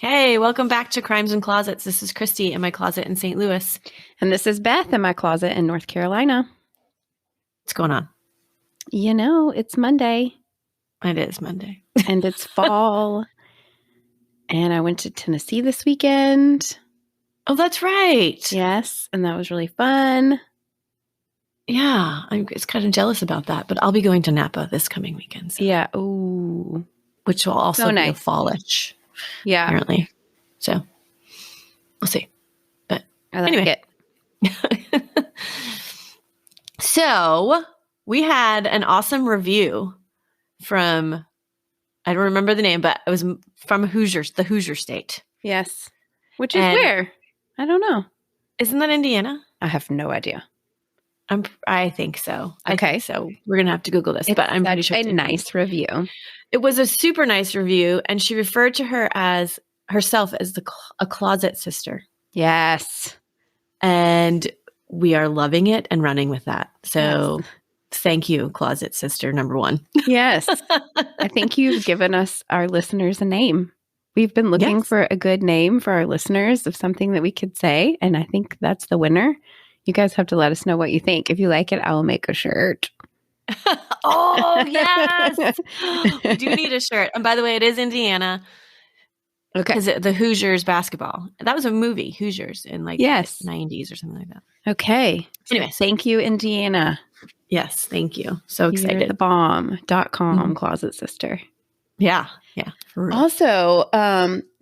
Hey, welcome back to Crimes and Closets. This is Christie in my closet in St. Louis. And this is Beth in my closet in North Carolina. What's going on? You know, it's Monday. It is Monday. And it's fall. And I went to Tennessee this weekend. Oh, that's right. Yes. And that was really fun. Yeah, I'm just kind of jealous about that. But I'll be going to Napa this coming weekend. So. Yeah. Ooh. Which will also be nice. a fallish. Yeah. Apparently. So we'll see. But I like anyway. it. So we had an awesome review from, I don't remember the name, but it was from Hoosiers, the Hoosier State. Yes. Which is where? I don't know. Isn't that Indiana? I have no idea. I think so. Okay. So we're going to have to Google this, but I'm pretty sure it's a nice review. It was a super nice review, and she referred to herself as a closet sister. Yes. And we are loving it and running with that. So Thank you, closet sister number one. Yes. I think you've given our listeners a name. We've been looking for a good name for our listeners of something that we could say, and I think that's the winner. You guys have to let us know what you think. If you like it, I will make a shirt. Oh, yes. We do need a shirt. And by the way, it is Indiana. Okay. Because the Hoosiers basketball. That was a movie, Hoosiers, in the 90s or something like that. Okay. Anyway. Thank you, Indiana. Yes, thank you. So excited. You're the bomb.com closet sister. Yeah. Yeah. For real. Also,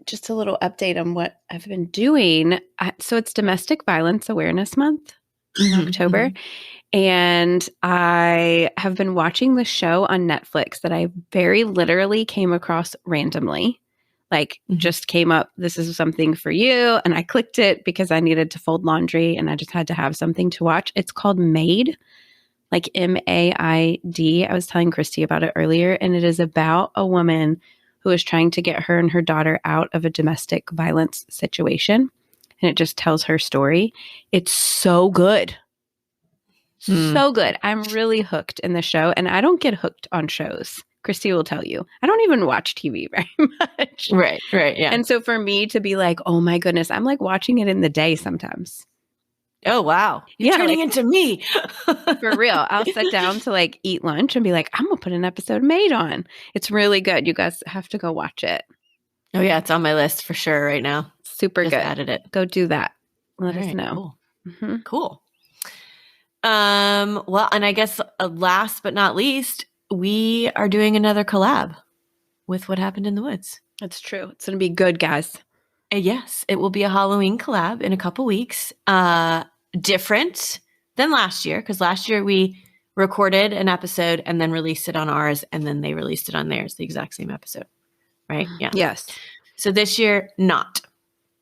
just a little update on what I've been doing. So it's Domestic Violence Awareness Month in October. And I have been watching the show on Netflix that I very literally came across randomly. Just came up, this is something for you. And I clicked it because I needed to fold laundry and I just had to have something to watch. It's called Maid, like MAID. I was telling Christie about it earlier. And it is about a woman who is trying to get her and her daughter out of a domestic violence situation. And it just tells her story. It's so good. So good. I'm really hooked in the show. And I don't get hooked on shows. Christie will tell you. I don't even watch TV very much. Right, yeah. And so for me to be like, oh my goodness, I'm like watching it in the day sometimes. Oh, wow. You're turning into me. For real. I'll sit down to eat lunch and be like, I'm going to put an episode of Maid on. It's really good. You guys have to go watch it. Oh, yeah. It's on my list for sure right now. Super Just good. added it. Go do that. Let us know. Cool. Cool. Well, and I guess last but not least, we are doing another collab with What Happened in the Woods. That's true. It's going to be good, guys. Yes, it will be a Halloween collab in a couple weeks. Different than last year, because last year we recorded an episode and then released it on ours, and then they released it on theirs, the exact same episode. Right? Yeah. Yes. So this year, not.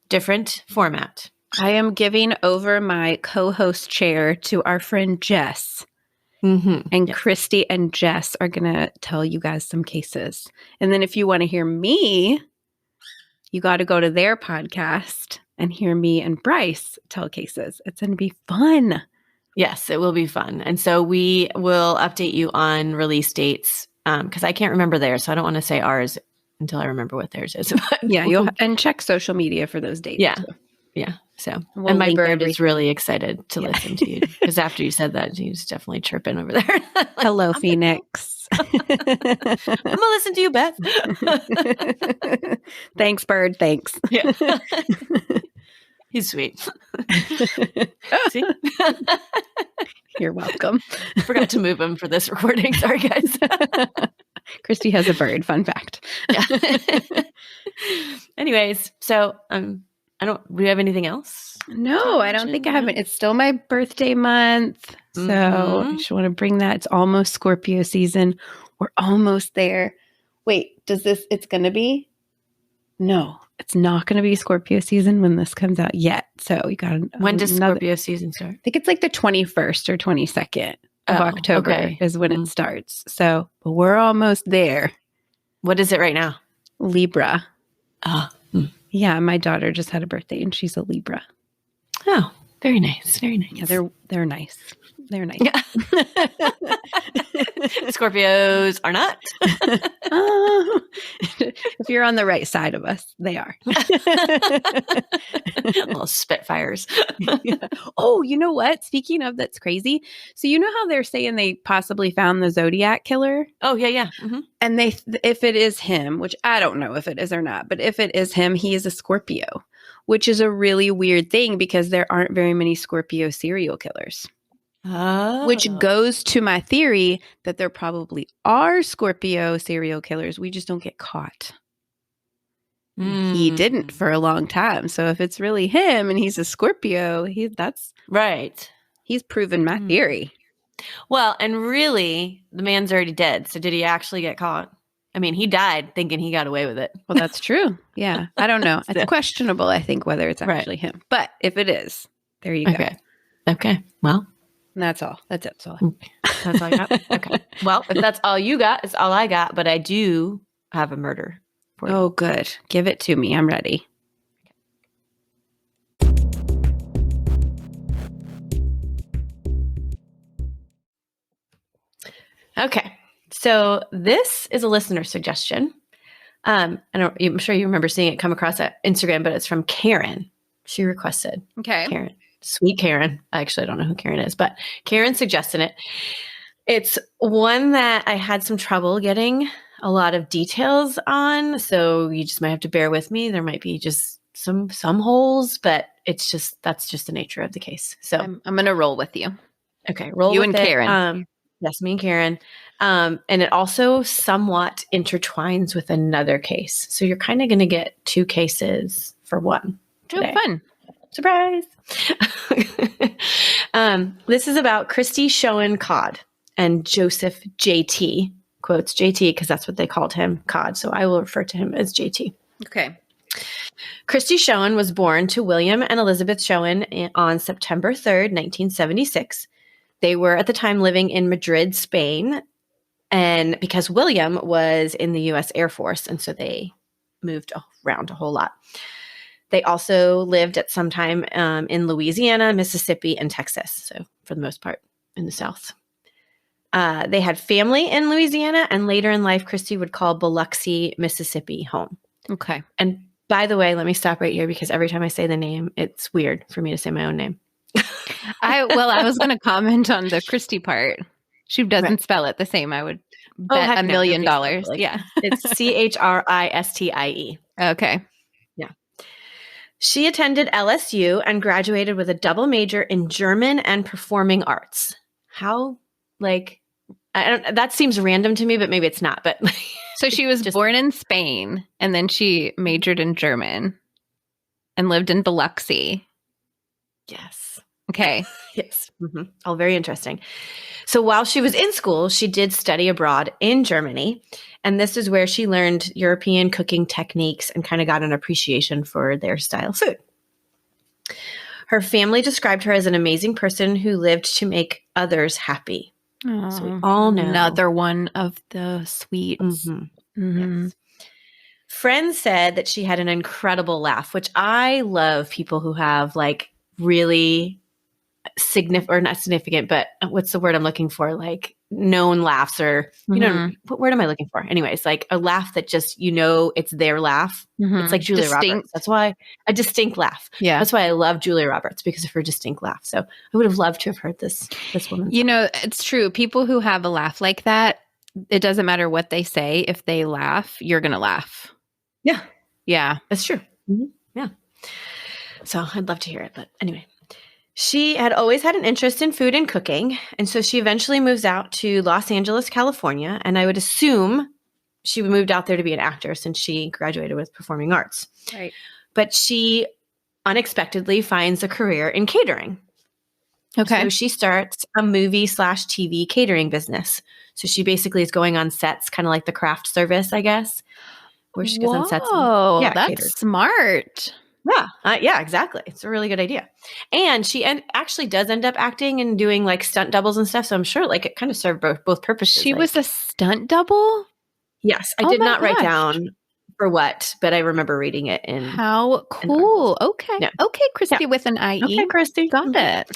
Different format. I am giving over my co-host chair to our friend Jess. And Cristie and Jess are going to tell you guys some cases. And then if you want to hear me, you got to go to their podcast and hear me and Bryce tell cases. It's going to be fun. Yes, it will be fun. And so we will update you on release dates because I can't remember theirs. So I don't want to say ours until I remember what theirs is. Yeah, and check social media for those dates. Yeah. Too. Yeah. So, we'll and my bird is really excited to listen to you because after you said that, he's definitely chirping over there. Hello, Phoenix. I'm gonna listen to you, Beth. Thanks, bird. Thanks. Yeah. He's sweet. See? You're welcome. Forgot to move him for this recording. Sorry, guys. Christie has a bird. Fun fact. Yeah. Anyways, so do we have anything else? No, I don't think I have it. It's still my birthday month. So I just want to bring that. It's almost Scorpio season. We're almost there. Wait, it's going to be? No, it's not going to be Scorpio season when this comes out yet. So you got when does Scorpio season start? I think it's like the 21st or 22nd of October is when it starts. So, but we're almost there. What is it right now? Libra. Yeah, my daughter just had a birthday and she's a Libra. Oh, Very nice. Very nice. Yeah, they're nice. They're nice. Yeah. Scorpios are not. If you're on the right side of us, they are. Little spitfires. Yeah. Oh, you know what? Speaking of, that's crazy. So you know how they're saying they possibly found the Zodiac killer? Oh, yeah, yeah. Mm-hmm. And if it is him, which I don't know if it is or not, but if it is him, he is a Scorpio, which is a really weird thing because there aren't very many Scorpio serial killers. Oh. Which goes to my theory that there probably are Scorpio serial killers. We just don't get caught. He didn't for a long time. So if it's really him and he's a Scorpio, that's right. He's proven my theory. Well, and really, the man's already dead. So did he actually get caught? I mean, he died thinking he got away with it. Well, that's true. Yeah. I don't know. It's questionable, I think, whether it's actually him. But if it is, there you go. Okay. Well. And that's all. That's it. That's all. That's all I got? Okay. Well, if that's all you got, it's all I got. But I do have a murder for you. Oh, good. Give it to me. I'm ready. Okay. So this is a listener suggestion. I'm sure you remember seeing it come across at Instagram, but it's from Karen. She requested. Okay. Karen. Sweet Karen. Actually, I don't know who Karen is, but Karen suggested it. It's one that I had some trouble getting a lot of details on, so you just might have to bear with me. There might be just some holes, but that's just the nature of the case. So I'm going to roll with you. Okay, roll you with and it. Karen. Yes, me and Karen. And it also somewhat intertwines with another case. So you're kind of going to get two cases for one today. Oh, fun. Surprise. This is about Cristie Shoen Codd and Joseph JT, quotes JT because that's what they called him, Codd. So I will refer to him as JT. Okay. Cristie Shoen was born to William and Elizabeth Shoen on September 3rd, 1976. They were at the time living in Madrid, Spain, and because William was in the U.S. Air Force, and so they moved around a whole lot. They also lived at some time in Louisiana, Mississippi, and Texas, so for the most part in the South. They had family in Louisiana, and later in life, Christie would call Biloxi, Mississippi home. Okay. And by the way, let me stop right here because every time I say the name, it's weird for me to say my own name. I was going to comment on the Christie part. She doesn't spell it the same. I would bet $1 million. Yeah. It's Christie. Okay. Yeah. She attended LSU and graduated with a double major in German and performing arts. How, that seems random to me, but maybe it's not. But so she was born in Spain and then she majored in German and lived in Biloxi. Yes. Okay. Yes. Mm-hmm. All very interesting. So while she was in school, she did study abroad in Germany. And this is where she learned European cooking techniques and kind of got an appreciation for their style of food. Her family described her as an amazing person who lived to make others happy. Oh, so we all know. Another one of the sweets. Mm-hmm. Mm-hmm. Yes. Friends said that she had an incredible laugh, which I love people who have really significant, or not significant, but what's the word I'm looking for? Known laughs, or, what word am I looking for? Anyways, a laugh that just, it's their laugh. Mm-hmm. It's like Julia Roberts. That's why a distinct laugh. Yeah. That's why I love Julia Roberts, because of her distinct laugh. So I would have loved to have heard this woman. It's true. People who have a laugh like that, it doesn't matter what they say. If they laugh, you're going to laugh. Yeah. Yeah. That's true. Mm-hmm. Yeah. So I'd love to hear it. But anyway. She had always had an interest in food and cooking, and so she eventually moves out to Los Angeles, California, and I would assume she moved out there to be an actor since she graduated with performing arts. Right. But she unexpectedly finds a career in catering. Okay. So she starts a movie/TV catering business. So she basically is going on sets, kind of like the craft service, I guess, where she goes on sets. Oh, that's caters. Smart. Yeah, exactly. It's a really good idea. And she actually does end up acting and doing stunt doubles and stuff. So I'm sure it kind of served both purposes. She was a stunt double? Yes. I did not write down for what, but I remember reading it in. How cool. Okay. Yeah. Okay, Christie with an IE. Okay, Christie. Got it.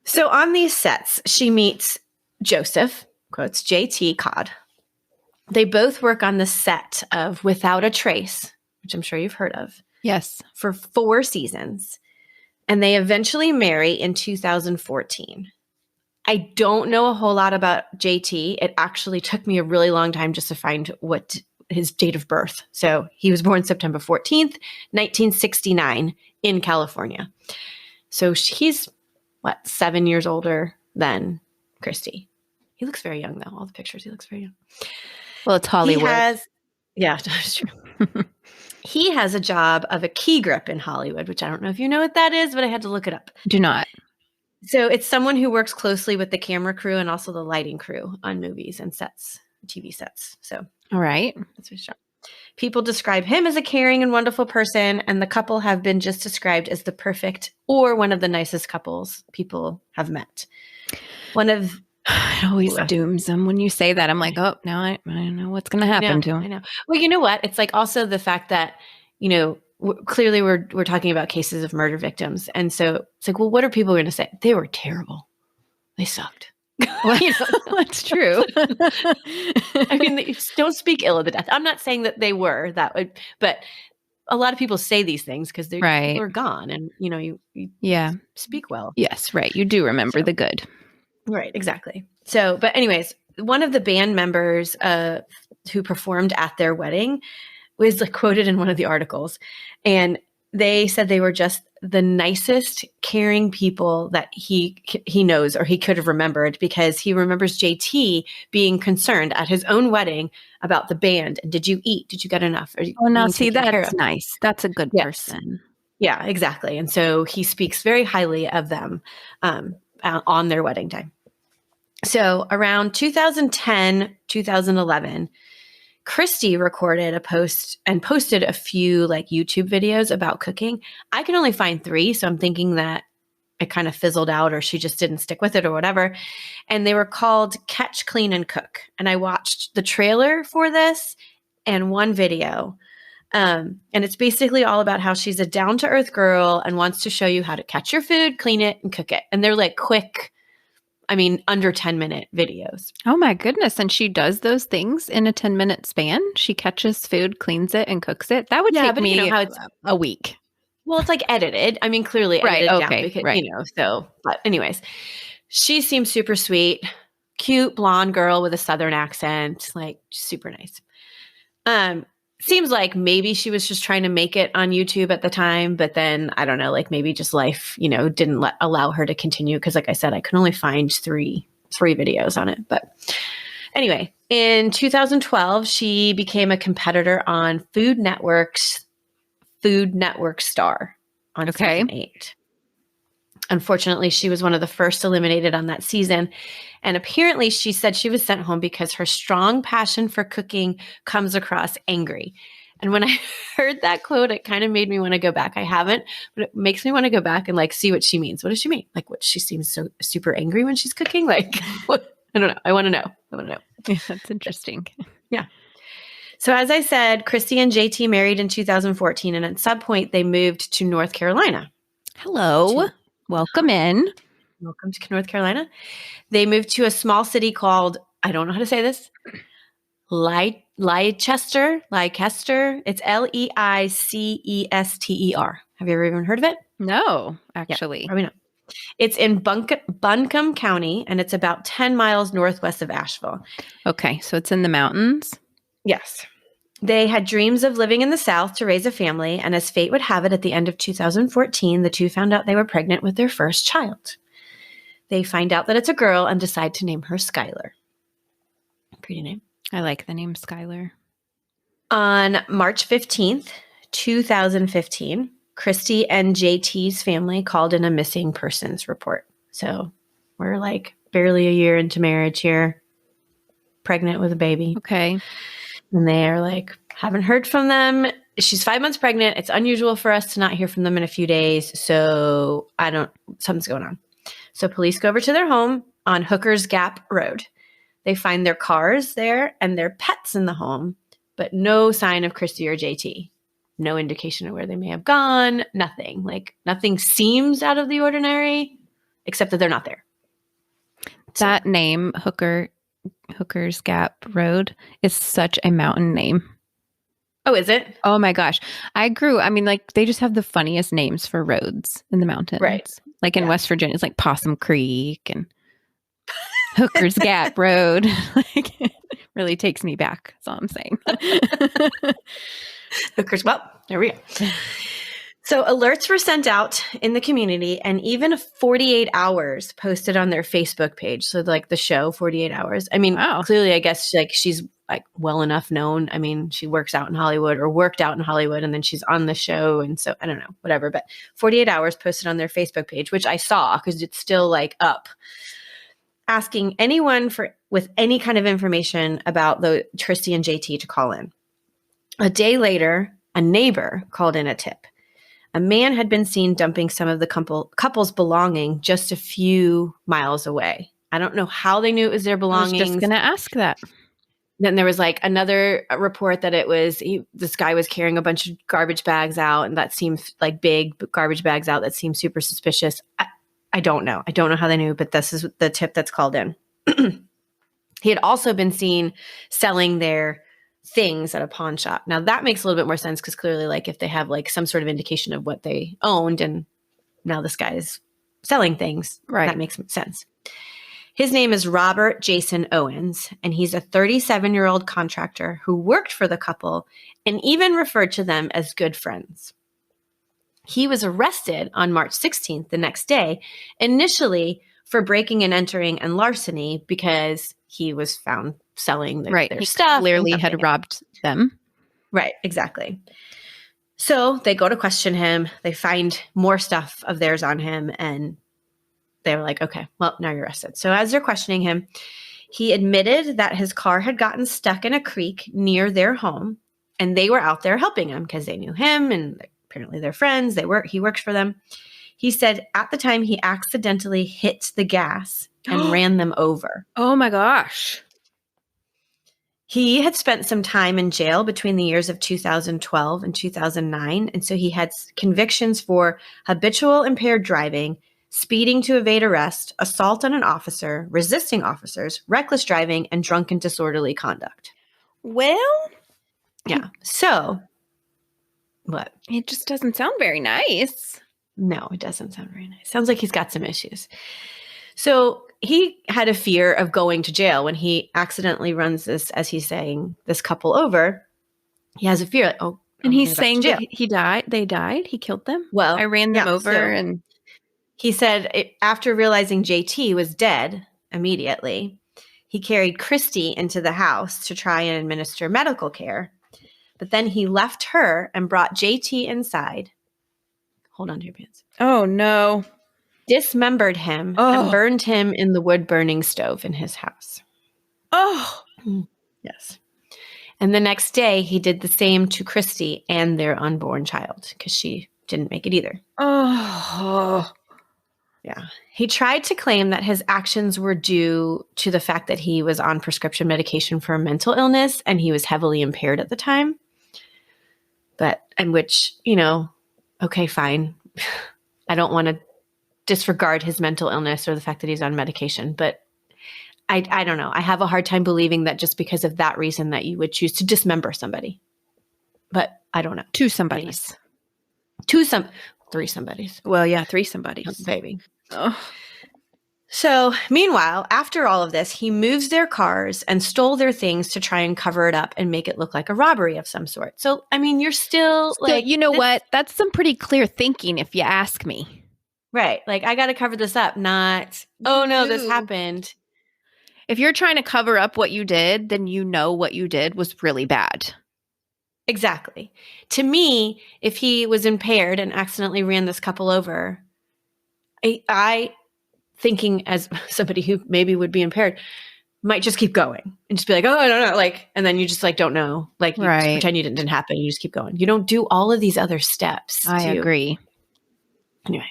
So on these sets, she meets Joseph, quotes, JT Codd. They both work on the set of Without a Trace, which I'm sure you've heard of, Yes. for 4 seasons. And they eventually marry in 2014. I don't know a whole lot about JT. It actually took me a really long time just to find what his date of birth. So he was born September 14th, 1969 in California. So he's, 7 years older than Christie. He looks very young, though. All the pictures, he looks very young. Well, it's Hollywood. That's true. He has a job of a key grip in Hollywood, which I don't know if you know what that is, but I had to look it up. Do not. So it's someone who works closely with the camera crew and also the lighting crew on movies and sets, TV sets. So, all right. That's his job. People describe him as a caring and wonderful person, and the couple have been just described as the perfect or one of the nicest couples people have met. It always dooms them when you say that. I'm like, oh, now I know what's going to happen to him. I know. Well, you know what? It's like also the fact that, clearly we're talking about cases of murder victims. And so it's like, well, what are people going to say? They were terrible. They sucked. Well, that's true. I mean, they don't speak ill of the death. I'm not saying that they were that way, but a lot of people say these things because they're gone and, you speak well. Yes, right. You do remember the good. Right, exactly. So, but anyways, one of the band members who performed at their wedding was quoted in one of the articles, and they said they were just the nicest, caring people that he knows or he could have remembered, because he remembers JT being concerned at his own wedding about the band. And did you eat? Did you get enough? Now see, that's nice. That's a good person. Yeah, exactly. And so he speaks very highly of them on their wedding time. So around 2010, 2011, Christie recorded a post and posted a few YouTube videos about cooking. I can only find 3, so I'm thinking that it kind of fizzled out or she just didn't stick with it or whatever. And they were called Catch, Clean, and Cook. And I watched the trailer for this and one video. And it's basically all about how she's a down-to-earth girl and wants to show you how to catch your food, clean it, and cook it. And they're quick, under 10-minute videos. Oh my goodness. And she does those things in a 10-minute span? She catches food, cleans it, and cooks it? That would take me a week. Well, it's edited. Clearly edited down because, but anyways, she seems super sweet, cute, blonde girl with a Southern accent, super nice. Seems like maybe she was just trying to make it on YouTube at the time, but then I don't know, maybe just life, didn't allow her to continue. Cause like I said, I could only find three videos on it. But anyway, in 2012, she became a competitor on Food Network Star on season 8. Unfortunately, she was one of the first eliminated on that season. And apparently she said she was sent home because her strong passion for cooking comes across angry. And when I heard that quote, it kind of made me want to go back. I haven't, but it makes me want to go back and see what she means. What does she mean? What, she seems so super angry when she's cooking? What? I don't know. I want to know. Yeah, that's interesting. Yeah. So as I said, Cristie and JT married in 2014. And at some point they moved to North Carolina. Hello. Welcome in. Welcome to North Carolina. They moved to a small city called, I don't know how to say this, Leicester. It's Leicester. Have you ever even heard of it? No, actually. Yeah, probably not. It's in Buncombe County, and it's about 10 miles northwest of Asheville. Okay, so it's in the mountains? Yes. They had dreams of living in the South to raise a family, and as fate would have it, at the end of 2014, the two found out they were pregnant with their first child. They find out that it's a girl and decide to name her Skylar. Pretty name. I like the name Skylar. On March 15th, 2015, Cristie and JT's family called in a missing persons report. So we're barely a year into marriage here, pregnant with a baby. Okay. And they're haven't heard from them. She's 5 months pregnant. It's unusual for us to not hear from them in a few days. So something's going on. So police go over to their home on Hooker's Gap Road. They find their cars there and their pets in the home, but no sign of Cristie or JT. No indication of where they may have gone. Nothing. Like nothing seems out of the ordinary, except that they're not there. That name, Hooker's Gap Road, is such a mountain name. Oh, is it? Oh my gosh. Like they just have the funniest names for roads in the mountains. Right. Like in West Virginia, it's like Possum Creek and Hooker's Gap Road. Like it really takes me back. That's all I'm saying. Hookers. Well, there we go. So alerts were sent out in the community, and even 48 hours posted on their Facebook page. So like the show 48 hours. I mean, Wow. Clearly, I guess like she's like well enough known. I mean, she works out in Hollywood or worked out in Hollywood, and then she's on the show. And so I don't know, whatever. But 48 hours posted on their Facebook page, which I saw because it's still like up, asking anyone with any kind of information about the Cristie and JT to call in. A day later, a neighbor called in a tip. A man had been seen dumping some of the couple's belonging just a few miles away. I don't know how they knew it was their belongings. I was just going to ask that. Then there was like another report that it was this guy was carrying a bunch of garbage bags out, and that seemed like big garbage bags out that seemed super suspicious. I don't know. I don't know how they knew, but this is the tip that's called in. He had also been seen selling their things at a pawn shop. Now that makes a little bit more sense because clearly like if they have like some sort of indication of what they owned and now this guy is selling things, right, that makes sense. His name is Robert Jason Owens, and he's a 37-year-old contractor who worked for the couple and even referred to them as good friends. He was arrested on March 16th, the next day, initially for breaking and entering and larceny because he was found selling their stuff. Clearly had robbed them. Right, exactly. So they go to question him. They find more stuff of theirs on him, and they were like, okay, well, now you're arrested. So as they're questioning him, he admitted that his car had gotten stuck in a creek near their home, and they were out there helping him because they knew him, and apparently they're friends. He works for them. He said at the time he accidentally hit the gas and ran them over. Oh my gosh. He had spent some time in jail between the years of 2012 and 2009. And so he had convictions for habitual impaired driving, speeding to evade arrest, assault on an officer, resisting officers, reckless driving, and drunken disorderly conduct. Well, yeah. So what? It just doesn't sound very nice. No, it doesn't sound very nice. Sounds like he's got some issues. So he had a fear of going to jail when he accidentally runs this, as he's saying, this couple over. He has a fear, like, oh, and he's saying that he died. They died. He killed them. Well, I ran them over, and he said after realizing JT was dead immediately, he carried Christie into the house to try and administer medical care. But then he left her and brought JT inside. Hold on to your pants. Oh, no. Dismembered him and burned him in the wood burning stove in his house. Oh. Yes. And the next day, he did the same to Christie and their unborn child because she didn't make it either. Oh. Yeah. He tried to claim that his actions were due to the fact that he was on prescription medication for a mental illness and he was heavily impaired at the time. Okay, fine. I don't want to disregard his mental illness or the fact that he's on medication, but I don't know. I have a hard time believing that just because of that reason that you would choose to dismember somebody. But I don't know. Two somebodies. Three somebodies. Well, yeah, three somebodies. Oh, baby. Oh. So, meanwhile, after all of this, he moves their cars and stole their things to try and cover it up and make it look like a robbery of some sort. So, I mean, you're still like... You know what? That's some pretty clear thinking if you ask me. Right. Like, I got to cover this up, not, oh no, this happened. If you're trying to cover up what you did, then you know what you did was really bad. Exactly. To me, if he was impaired and accidentally ran this couple over, I thinking as somebody who maybe would be impaired, might just keep going and just be like, oh, I don't know. Like, and then you just like, don't know. Like, you just pretend it didn't happen. You just keep going. You don't do all of these other steps. I agree. Anyway.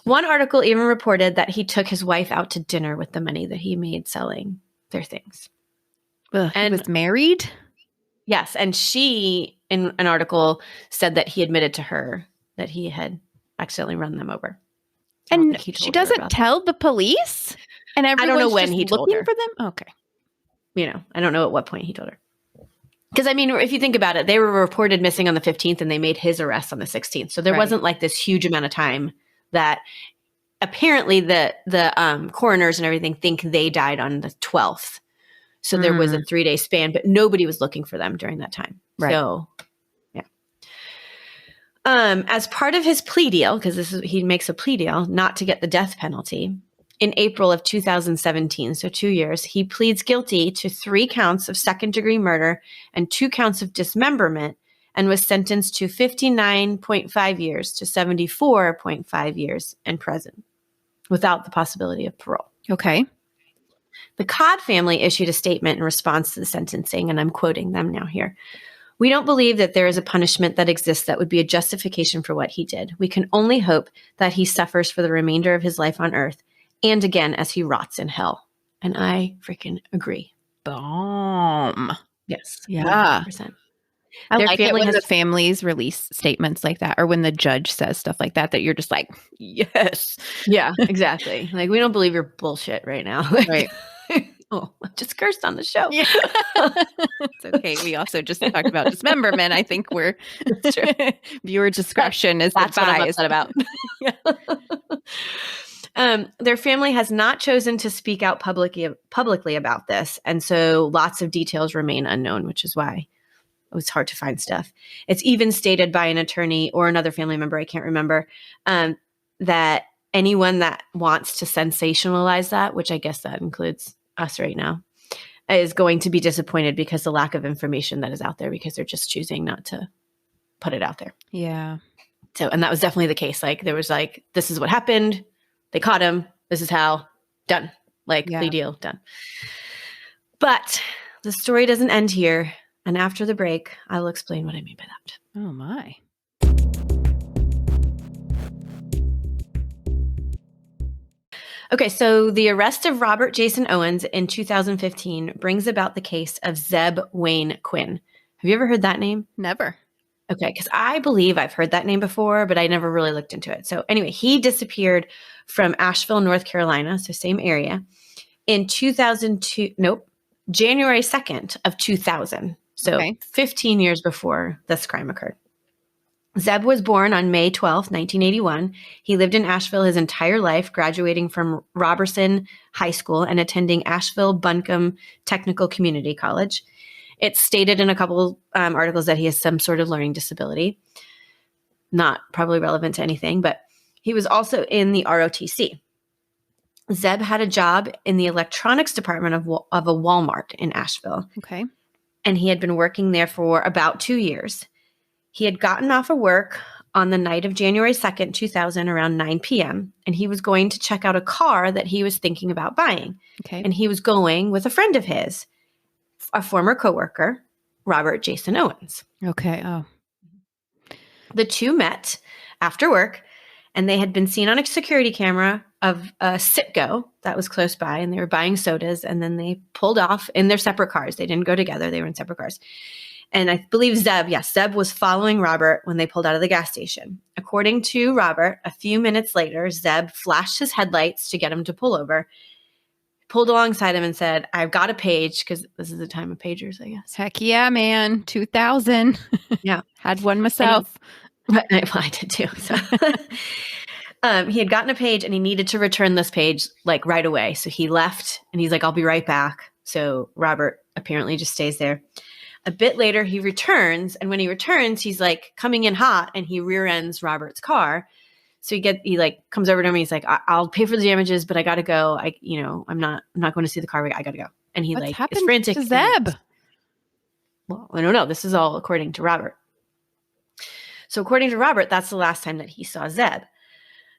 One article even reported that he took his wife out to dinner with the money that he made selling their things. And he was married? Yes. And she, in an article, said that he admitted to her that he had accidentally run them over. And she doesn't tell the police? And I don't know everyone's when just he told looking her. for them? Okay. I don't know at what point he told her. Because, I mean, if you think about it, they were reported missing on the 15th and they made his arrest on the 16th. So there wasn't like this huge amount of time that apparently the coroners and everything think they died on the 12th. So there was a 3-day span, but nobody was looking for them during that time. Right. So, yeah. As part of his plea deal, because he makes a plea deal not to get the death penalty, in April of 2017, so 2 years, he pleads guilty to 3 counts of second-degree murder and 2 counts of dismemberment and was sentenced to 59.5 years to 74.5 years in prison without the possibility of parole. Okay. The Codd family issued a statement in response to the sentencing, and I'm quoting them now here. We don't believe that there is a punishment that exists that would be a justification for what he did. We can only hope that he suffers for the remainder of his life on earth and again as he rots in hell. And I freaking agree. Bomb. Yes. Yeah. 100%. I like it when the families release statements like that, or when the judge says stuff like that, that you're just like, yes. Yeah, exactly. Like, we don't believe your bullshit right now. Right. Oh, I just cursed on the show. Yeah. It's okay. We also just talked about dismemberment. I think we're viewer discretion is That's advised. what I'm upset about. Their family has not chosen to speak out publicly about this, and so lots of details remain unknown, which is why it was hard to find stuff. It's even stated by an attorney or another family member, I can't remember, that anyone that wants to sensationalize that, which I guess that includes us right now, is going to be disappointed because the lack of information that is out there, because they're just choosing not to put it out there. Yeah. So, and that was definitely the case. Like, there was like, this is what happened. They caught him. This is how. Done. Like, plea deal. Done. But the story doesn't end here. And after the break, I will explain what I mean by that. Oh, my. Okay, so the arrest of Robert Jason Owens in 2015 brings about the case of Zeb Wayne Quinn. Have you ever heard that name? Never. Okay, because I believe I've heard that name before, but I never really looked into it. So anyway, he disappeared from Asheville, North Carolina, so same area, in January 2nd of 2000. So 15 years before this crime occurred. Zeb was born on May 12th, 1981. He lived in Asheville his entire life, graduating from Robertson High School and attending Asheville Buncombe Technical Community College. It's stated in a couple articles that he has some sort of learning disability. Not probably relevant to anything, but he was also in the ROTC. Zeb had a job in the electronics department of a Walmart in Asheville. Okay. And he had been working there for about 2 years. He had gotten off of work on the night of January 2nd, 2000, around 9 p.m., and he was going to check out a car that he was thinking about buying. Okay. And he was going with a friend of his, a former coworker, Robert Jason Owens. Okay. Oh. The two met after work, and they had been seen on a security camera of a Citgo that was close by, and they were buying sodas, and then they pulled off in their separate cars. They didn't go together. They were in separate cars. And I believe Zeb was following Robert when they pulled out of the gas station. According to Robert, a few minutes later, Zeb flashed his headlights to get him to pull over, pulled alongside him and said, "I've got a page," because this is the time of pagers, I guess. Heck yeah, man. 2000. Yeah. Had one myself. I did too. So. He had gotten a page and he needed to return this page like right away. So he left and he's like, "I'll be right back." So Robert apparently just stays there. A bit later, he returns, and when he returns, he's like coming in hot, and he rear ends Robert's car. So he like comes over to him. And he's like, "I'll pay for the damages, but I gotta go. I'm not going to see the car. I gotta go." And he What's is frantic. To Zeb? Well, I don't know. This is all according to Robert. So according to Robert, that's the last time that he saw Zeb.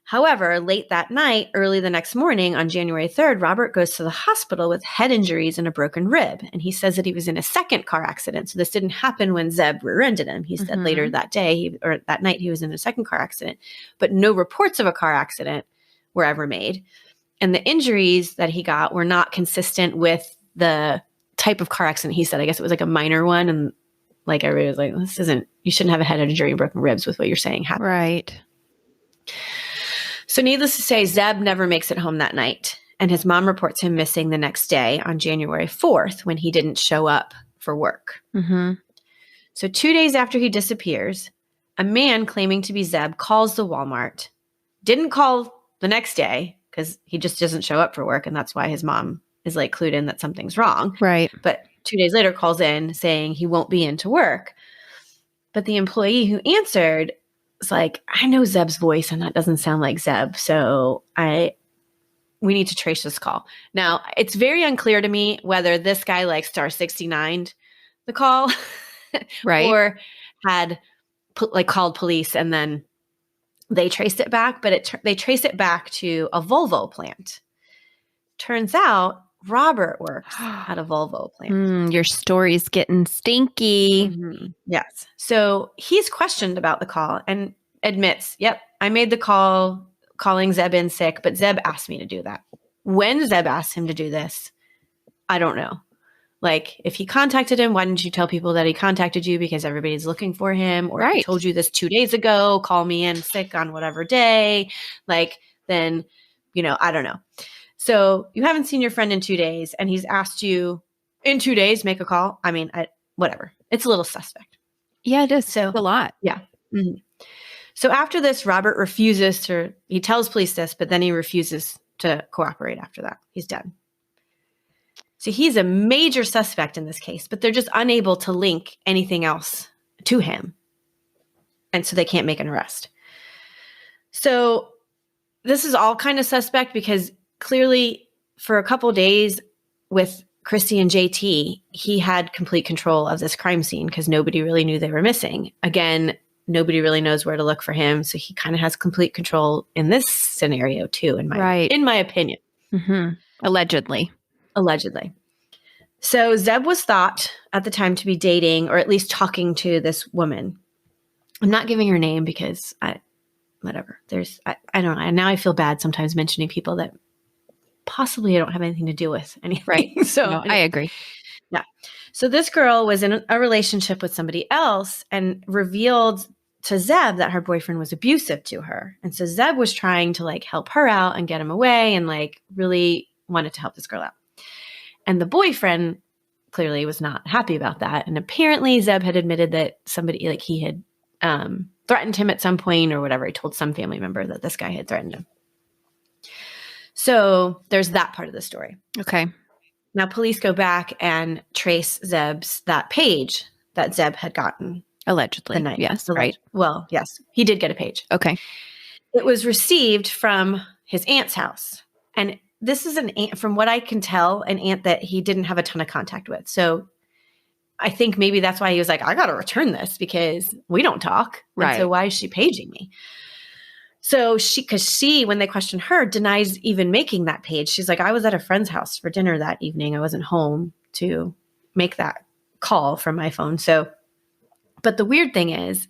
However, late that night, early the next morning on January 3rd, Robert goes to the hospital with head injuries and a broken rib. And he says that he was in a second car accident. So this didn't happen when Zeb rear-ended him. He said later that day or that night he was in a second car accident. But no reports of a car accident were ever made. And the injuries that he got were not consistent with the type of car accident he said. I guess it was like a minor one. And Like everybody was like, this isn't, you shouldn't have a head injury and broken ribs with what you're saying happened. Right. So needless to say, Zeb never makes it home that night. And his mom reports him missing the next day on January 4th when he didn't show up for work. Mm-hmm. So 2 days after he disappears, a man claiming to be Zeb calls the Walmart. Didn't call the next day because he just doesn't show up for work. And that's why his mom is like clued in that something's wrong. Right. But 2 days later calls in saying he won't be in to work. But the employee who answered was like, I know Zeb's voice and that doesn't sound like Zeb. So we need to trace this call. Now, it's very unclear to me whether this guy like star 69'd the call Right. or had like called police and then they traced it back, but they traced it back to a Volvo plant. Turns out Robert works at a Volvo plant. Your story's getting stinky. Mm-hmm. Yes. So he's questioned about the call and admits, yep, I made the call calling Zeb in sick, but Zeb asked me to do that. When Zeb asked him to do this, I don't know. Like, if he contacted him, why didn't you tell people that he contacted you because everybody's looking for him? Or I told you this 2 days ago, call me in sick on whatever day. Like, then, I don't know. So you haven't seen your friend in 2 days and he's asked you in 2 days, make a call. I mean, whatever. It's a little suspect. Yeah, it is. So a lot. Yeah. Mm-hmm. So after this, Robert he tells police this, but then he refuses to cooperate after that. He's done. So he's a major suspect in this case, but they're just unable to link anything else to him. And so they can't make an arrest. So this is all kind of suspect because clearly for a couple days with Cristie and JT, he had complete control of this crime scene because nobody really knew they were missing. Again, nobody really knows where to look for him. So he kind of has complete control in this scenario too, in my opinion. Mm-hmm. Allegedly. So Zeb was thought at the time to be dating or at least talking to this woman. I'm not giving her name because whatever. I don't know. Now I feel bad sometimes mentioning people that possibly I don't have anything to do with. Right. So no, I agree. Yeah. So this girl was in a relationship with somebody else and revealed to Zeb that her boyfriend was abusive to her. And so Zeb was trying to like help her out and get him away and like really wanted to help this girl out. And the boyfriend clearly was not happy about that. And apparently Zeb had admitted that somebody like he had threatened him at some point or whatever. He told some family member that this guy had threatened him. So there's that part of the story. Okay. Now police go back and trace that page that Zeb had gotten. Allegedly. The night. Yes. Right. Well, yes, he did get a page. Okay. It was received from his aunt's house. And this is an aunt, from what I can tell, an aunt that he didn't have a ton of contact with. So I think maybe that's why he was like, I got to return this because we don't talk. Right. And so why is she paging me? So she, when they questioned her, denies even making that page. She's like, I was at a friend's house for dinner that evening. I wasn't home to make that call from my phone. So, but the weird thing is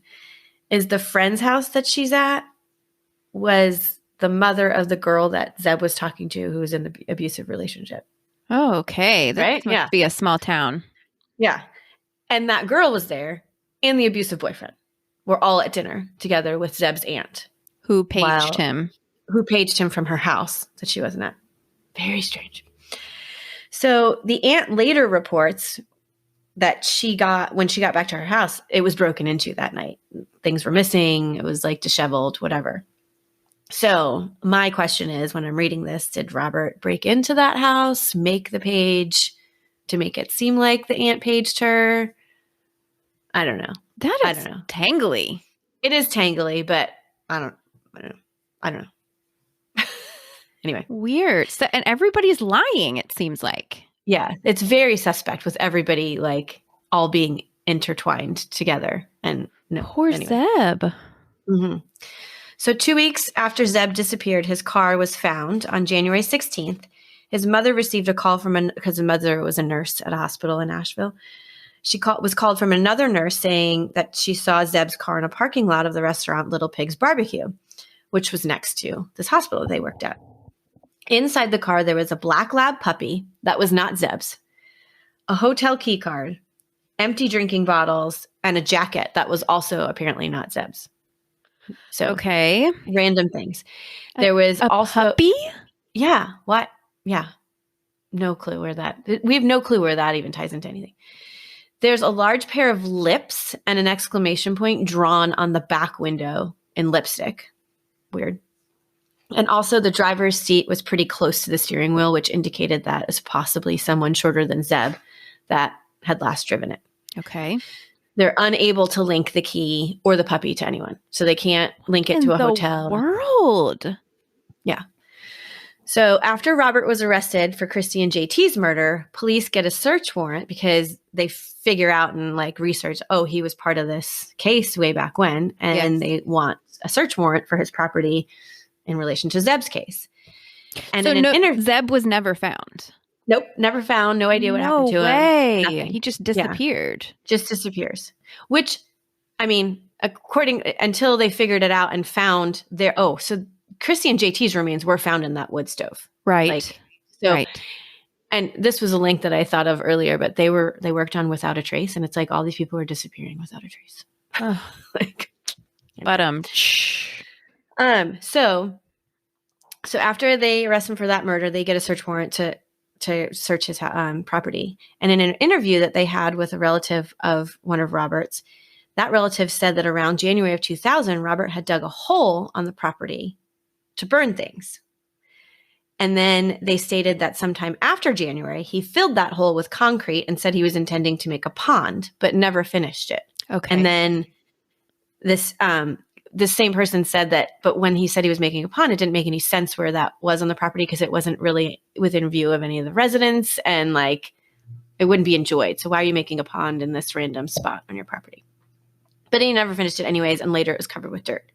the friend's house that she's at was the mother of the girl that Zeb was talking to who was in the abusive relationship. Oh, okay. That right? must be a small town. Yeah. And that girl was there and the abusive boyfriend were all at dinner together with Zeb's aunt. Who paged him. Who paged him from her house that she wasn't at. Very strange. So the aunt later reports that when she got back to her house, it was broken into that night. Things were missing. It was like disheveled, whatever. So my question is, when I'm reading this, did Robert break into that house, make the page to make it seem like the aunt paged her? I don't know. I don't know. Tangly. It is tangly, but I don't know. Anyway. Weird. So, and everybody's lying, it seems like. Yeah. It's very suspect with everybody like all being intertwined together. And no. Poor Zeb. Mm-hmm. So 2 weeks after Zeb disappeared, his car was found on January 16th. His mother received a call because his mother was a nurse at a hospital in Nashville. She was called from another nurse saying that she saw Zeb's car in a parking lot of the restaurant Little Pig's Barbecue, which was next to this hospital they worked at. Inside the car, there was a black lab puppy that was not Zeb's, a hotel key card, empty drinking bottles, and a jacket that was also apparently not Zeb's. So Okay. random things. There was A also puppy? Yeah. What? Yeah. No clue where that. We have no clue where that even ties into anything. There's a large pair of lips and an exclamation point drawn on the back window in lipstick. Weird. And also the driver's seat was pretty close to the steering wheel, which indicated that it's possibly someone shorter than Zeb that had last driven it. Okay. They're unable to link the key or the puppy to anyone. So they can't link it to a hotel. World. Yeah. So after Robert was arrested for Cristie and JT's murder, police get a search warrant because they figure out and like research, oh, he was part of this case way back when. And they want a search warrant for his property in relation to Zeb's case. And so in an interview, Zeb was never found. Nope, never found. No idea what happened to him. No way. Nothing. He just disappeared. Yeah, just disappears. Which, I mean, until they figured it out and found their, so Cristie and JT's remains were found in that wood stove. Right. Right. And this was a link that I thought of earlier, but they worked on Without a Trace, and it's like all these people are disappearing without a trace. So after they arrest him for that murder, they get a search warrant to search his property. And in an interview that they had with a relative of one of Robert's, that relative said that around January of 2000, Robert had dug a hole on the property to burn things. And then they stated that sometime after January, he filled that hole with concrete and said he was intending to make a pond, but never finished it. Okay. And then this same person said that, but when he said he was making a pond, it didn't make any sense where that was on the property because it wasn't really within view of any of the residents and like it wouldn't be enjoyed. So why are you making a pond in this random spot on your property? But he never finished it anyways, and later it was covered with dirt.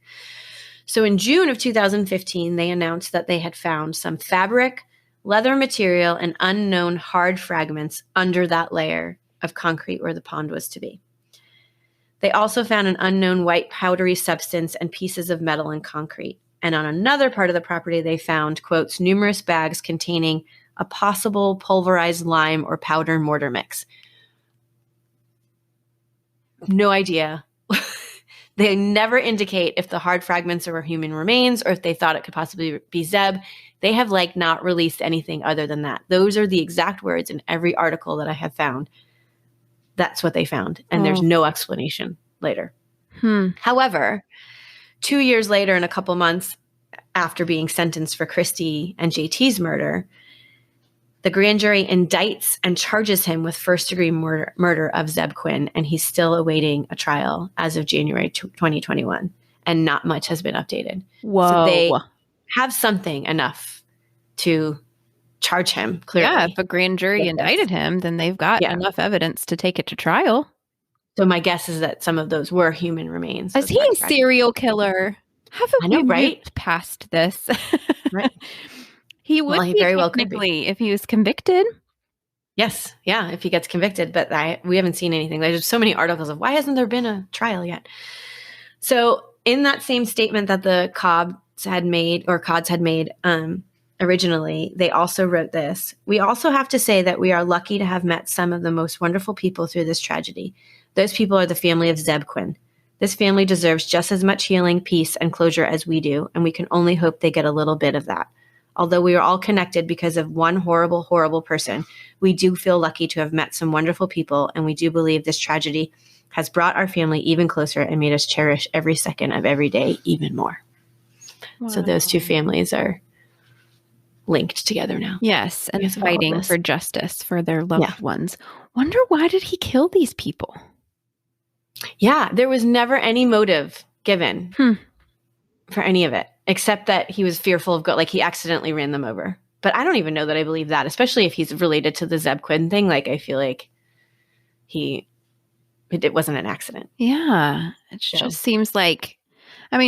So in June of 2015, they announced that they had found some fabric, leather material, and unknown hard fragments under that layer of concrete where the pond was to be. They also found an unknown white powdery substance and pieces of metal and concrete. And on another part of the property, they found, quotes, numerous bags containing a possible pulverized lime or powder mortar mix. No idea. They never indicate if the hard fragments were human remains or if they thought it could possibly be Zeb. They have not released anything other than that. Those are the exact words in every article that I have found. That's what they found. And there's no explanation later. However, 2 years later and a couple months after being sentenced for Cristie and JT's murder, the grand jury indicts and charges him with first-degree murder of Zeb Quinn, and he's still awaiting a trial as of January 2021, and not much has been updated. Whoa. So they have something enough to charge him, clearly. Yeah, if a grand jury indicted him, then they've got enough evidence to take it to trial. So my guess is that some of those were human remains. Is he a serial killer? I know, right? Moved past this? Right. He would be very well could be if he was convicted. Yes. Yeah. If he gets convicted, but we haven't seen anything. There's so many articles of why hasn't there been a trial yet? So in that same statement that the Cods had made originally, they also wrote this. We also have to say that we are lucky to have met some of the most wonderful people through this tragedy. Those people are the family of Zeb Quinn. This family deserves just as much healing, peace, and closure as we do, and we can only hope they get a little bit of that. Although we are all connected because of one horrible, horrible person, we do feel lucky to have met some wonderful people, and we do believe this tragedy has brought our family even closer and made us cherish every second of every day even more. Wow. So those two families are linked together now. Yes, and fighting for justice for their loved ones. Wonder, why did he kill these people? Yeah, there was never any motive given for any of it, except that he was fearful of he accidentally ran them over. But I don't even know that I believe that, especially if he's related to the Zeb Quinn thing. I feel like it wasn't an accident. Yeah, it just seems like,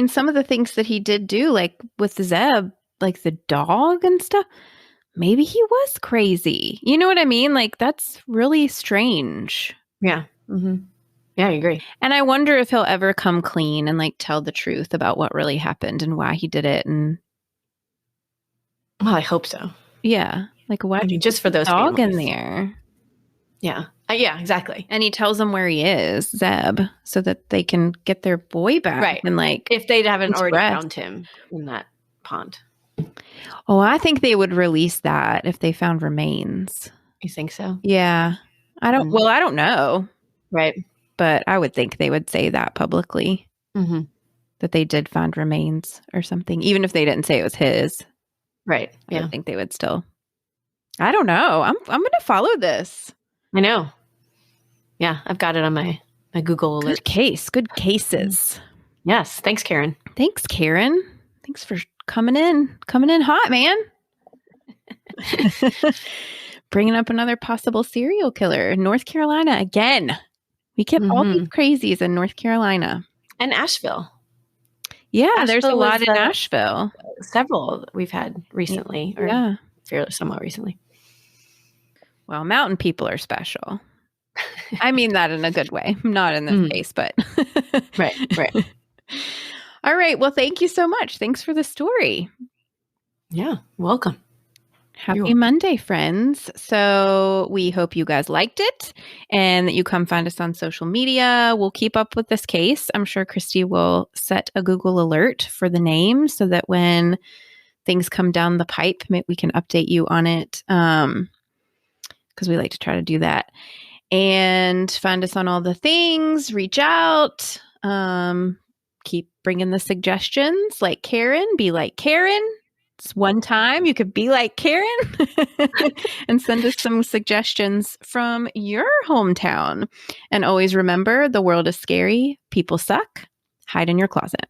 some of the things that he did do, with the Zeb, the dog and stuff, maybe he was crazy. You know what I mean? That's really strange. Yeah. Mm-hmm. Yeah, I agree. And I wonder if he'll ever come clean and tell the truth about what really happened and why he did it. And well, I hope so. Yeah, why? Just for those dog families. In there. Yeah, Yeah, exactly. And he tells them where he is, Zeb, so that they can get their boy back. Right. And like, if they haven't already rest. found him in that pond. Oh, I think they would release that if they found remains. You think so? Yeah. I don't know. Right. But I would think they would say that publicly, that they did find remains or something, even if they didn't say it was his. Right. I would think they would still. I don't know. I'm going to follow this. I know. Yeah, I've got it on my Google alert. Good cases. Yes. Thanks, Karen. Thanks, Karen. Thanks for coming in hot, man. Bringing up another possible serial killer in North Carolina again. We kept all these crazies in North Carolina. And Asheville. Yeah, Asheville there's a lot in Asheville. Several we've had recently. Fairly somewhat recently. Well, mountain people are special. I mean that in a good way. Not in this case, but. Right. All right. Well, thank you so much. Thanks for the story. Yeah. Welcome. Happy Monday, friends. So we hope you guys liked it and that you come find us on social media. We'll keep up with this case. I'm sure Christie will set a Google alert for the name so that when things come down the pipe, we can update you on it, because we like to try to do that. And find us on all the things. Reach out. Keep bringing the suggestions. Like Karen. Be like Karen. It's one time you could be like Karen and send us some suggestions from your hometown. And always remember, the world is scary. People suck. Hide in your closet.